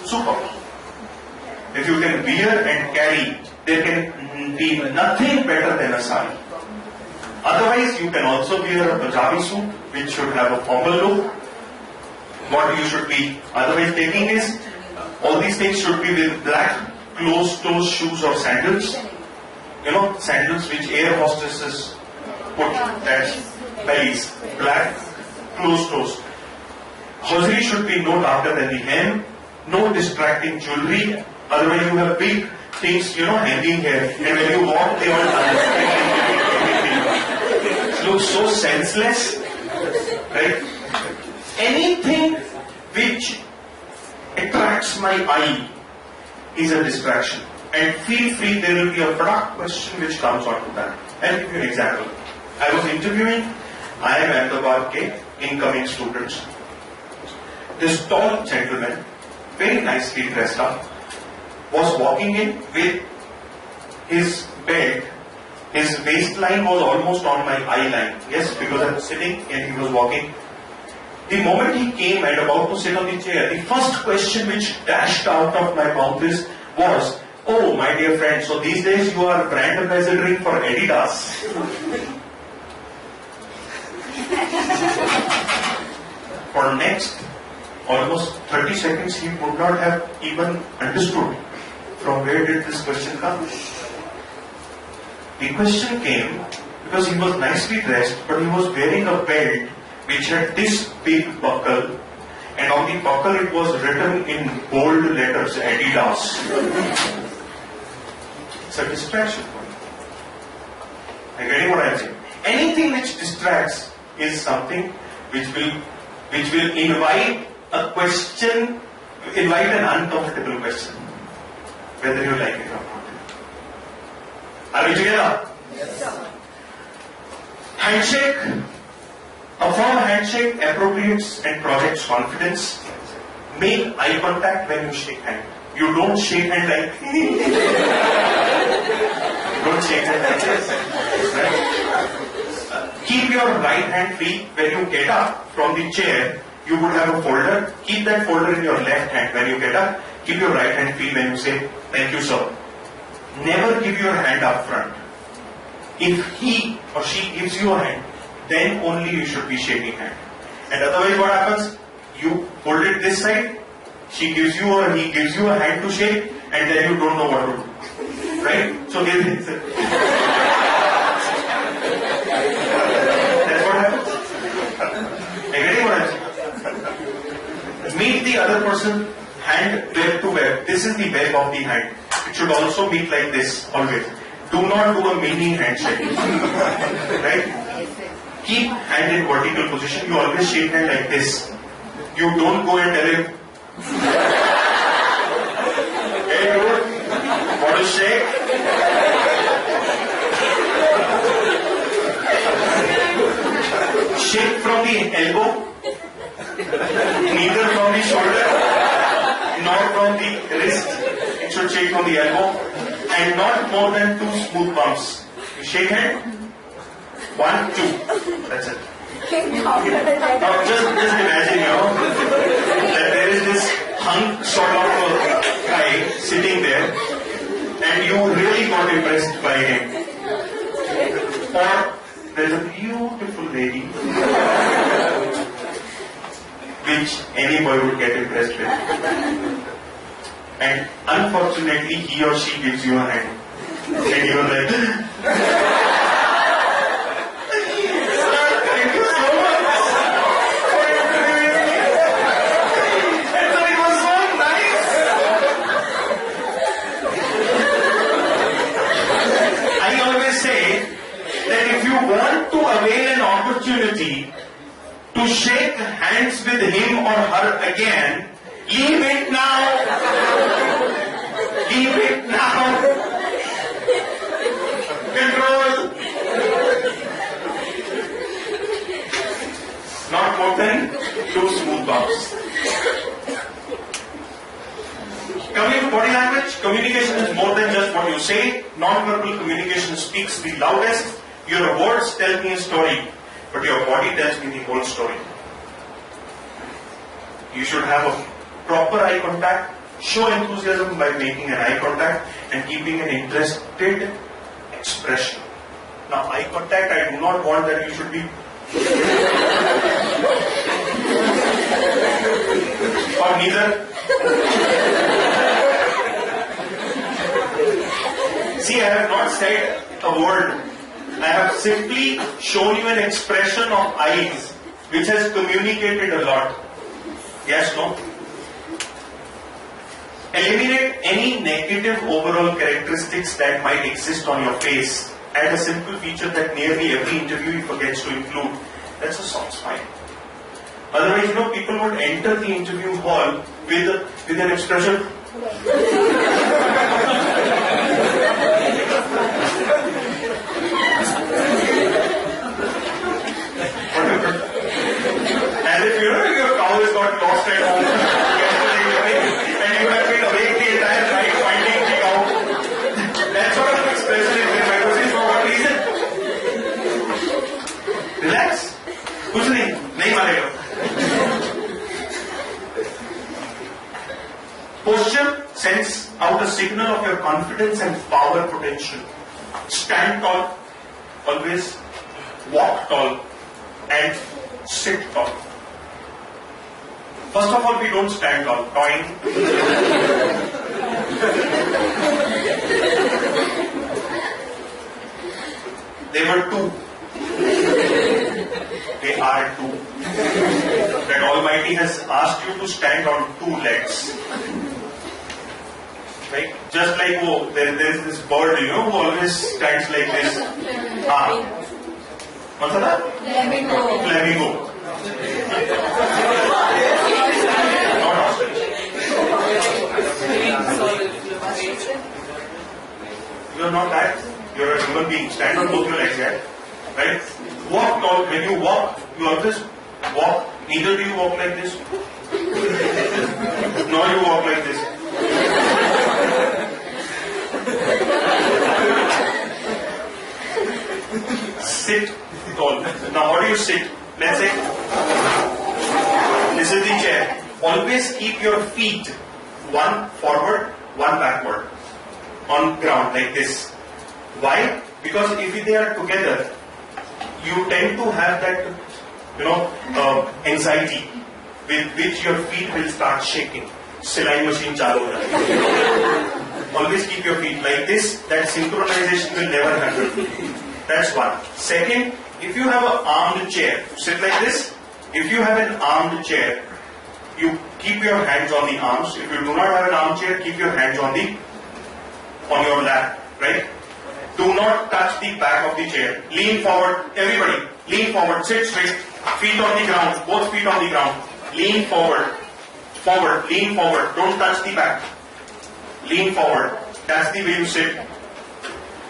super. If you can wear and carry, there can be nothing better than a sari. Otherwise, you can also wear a Punjabi suit, which should have a formal look. What you should be otherwise taking is, all these things should be with black closed-toe shoes or sandals. You know, sandals which air hostesses put at bellies. Black closed toes. Hosiery should be no darker than the hem. No distracting jewelry. Otherwise you have big things, you know, hanging here. And when you walk, they all it looks so senseless. Right? Anything which attracts my eye is a distraction. And feel free, there will be a product question which comes onto that. I'll give you an example. I was interviewing IIM Ahmedabad ke incoming students. This tall gentleman, very nicely dressed up, was walking in with his belt. His waistline was almost on my eye line. Yes, because I was sitting and he was walking. The moment he came and about to sit on the chair, the first question which dashed out of my mouth was, "Oh, my dear friend, so these days you are brand ambassadoring for Adidas." For next almost 30 seconds, he would not have even understood from where did this question come. The question came because he was nicely dressed, but he was wearing a belt which had this big buckle, and on the buckle it was written in bold letters, Adidas. It's a distraction for you. Are you getting what I'm saying? Anything which distracts is something which will invite a question, invite an uncomfortable question, whether you like it or not. Are we together? Yes, sir. Handshake. A firm handshake appropriates and projects confidence. Make eye contact when you shake hand. You don't shake hand like don't shake hand like this. Right? Keep your right hand free. When you get up from the chair, you would have a folder. Keep that folder in your left hand when you get up. Keep your right hand free when you say, "Thank you, sir." Never give your hand up front. If he or she gives you a hand, then only you should be shaking hand. And otherwise what happens? You hold it this side, she gives you or he gives you a hand to shake, and then you don't know what to do. Right? So that's what happens. Are you getting what I'm saying? Meet the other person hand web to web. This is the web of the hand. It should also meet like this always. Do not do a mini handshake. Right? Keep hand in vertical position. You always shake hand like this. You don't go and tell him, "Hey dude, want to shake?" Shake from the elbow, neither from the shoulder, nor from the wrist. It should shake from the elbow, and not more than 2 smooth bumps. You shake hand. 1, 2. That's it. Now just imagine, that there is this hunk sort of a guy sitting there, and you really got impressed by him. Or there is a beautiful lady which any boy would get impressed with. And unfortunately, he or she gives you a hand. And you are like, opportunity to shake hands with him or her again, leave it now. Leave it now. Control. Not more than 2 smooth bumps. Coming to body language, communication is more than just what you say. Non-verbal communication speaks the loudest. Your words tell me a story, but your body tells me the whole story. You should have a proper eye contact, Show enthusiasm by making an eye contact and keeping an interested expression. Now, eye contact, I do not want that you should be or neither. See, I have not said a word. I have simply shown you an expression of eyes which has communicated a lot. Yes, no? Eliminate any negative overall characteristics that might exist on your face. Add a simple feature that nearly every interviewee forgets to include. That's a soft smile. Otherwise, people would enter the interview hall with an expression. As if your cow has got lost at home yesterday evening and you have been awake the entire night finding the cow. That sort of expression is in mitosis for what reason? Relax. कुछ नहीं मारेगा. Posture sends out a signal of your confidence and power potential. Stand tall, always walk tall, and sit tall. First of all, we don't stand tall. Toing. They were two. They are two. That Almighty has asked you to stand on two legs. Right? Just like there is this bird, who always stands like this. What's that? Flamingo. Flamingo. Not ostrich. You are not that. You are a human being. Stand on both your legs, right? Walk tall. When you walk, you always walk. Neither do you walk like this, nor you walk like this. Sit tall. Now, how do you sit? Let's say this is the chair. Always keep your feet one forward, one backward on ground like this. Why? Because if they are together, you tend to have that, anxiety with which your feet will start shaking. Silai machine chalu ho jayegi. Always keep your feet like this. That synchronization will never happen. That's one. Second, if you have an armed chair, sit like this. If you have an armed chair, you keep your hands on the arms. If you do not have an armchair, keep your hands on your lap, right? Do not touch the back of the chair. Lean forward, everybody. Lean forward, sit straight. Feet on the ground, both feet on the ground. Lean forward, forward, lean forward. Don't touch the back. Lean forward. That's the way you sit.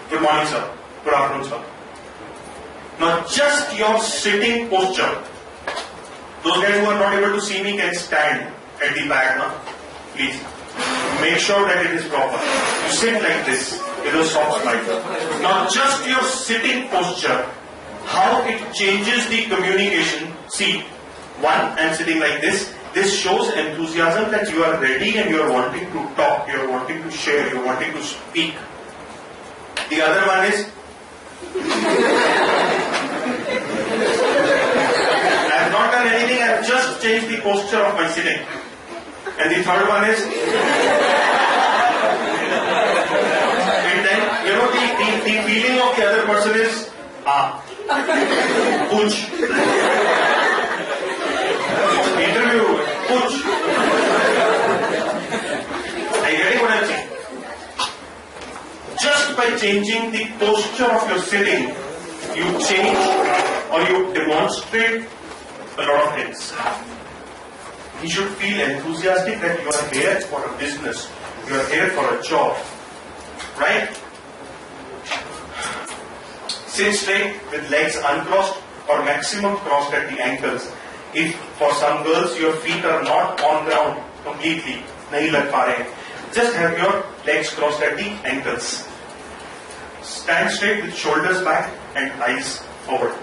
Good morning, sir. Good afternoon, sir. Now, just your sitting posture. Those guys who are not able to see me can stand at the back, please. Make sure that it is proper. You sit like this with a soft smile. Now, just your sitting posture, how it changes the communication. See, one, I'm sitting like this. This shows enthusiasm that you are ready and you are wanting to talk, you are wanting to share, you are wanting to speak. The other one is I have not done anything, I have just changed the posture of my sitting. And the third one is and then, the feeling of the other person is Puch. Interview, Puch. Are you getting what I'm saying? Just by changing the posture of your sitting, you change or you demonstrate a lot of things. You should feel enthusiastic that you are here for a business, you are here for a job, right? Sit straight with legs uncrossed or maximum crossed at the ankles. If for some girls your feet are not on ground completely, nahi lag pa rahe, just have your legs crossed at the ankles. Stand straight with shoulders back and eyes forward.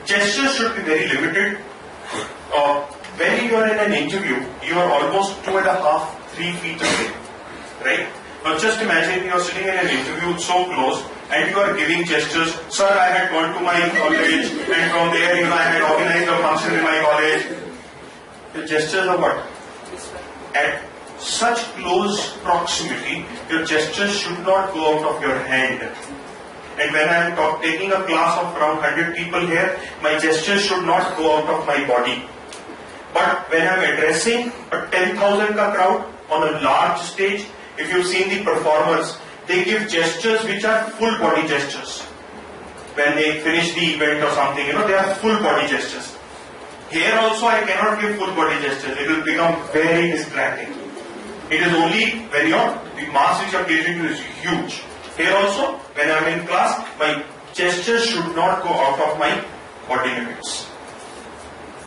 Gestures should be very limited. when you are in an interview, you are almost 2.5, 3 feet away, right? Now just imagine you are sitting in an interview so close and you are giving gestures. Sir, I had gone to my college and from there, I had organized a function in my college. The gestures are what? At such close proximity, your gestures should not go out of your hand. And when I am taking a class of around 100 people here, my gestures should not go out of my body. But when I am addressing a 10,000 crowd on a large stage, if you've seen the performers, they give gestures which are full body gestures. When they finish the event or something, they are full body gestures. Here also I cannot give full body gestures. It will become very distracting. It is only when the mass which you are catering to is huge. Here also, when I am in class, my gestures should not go out of my body limits.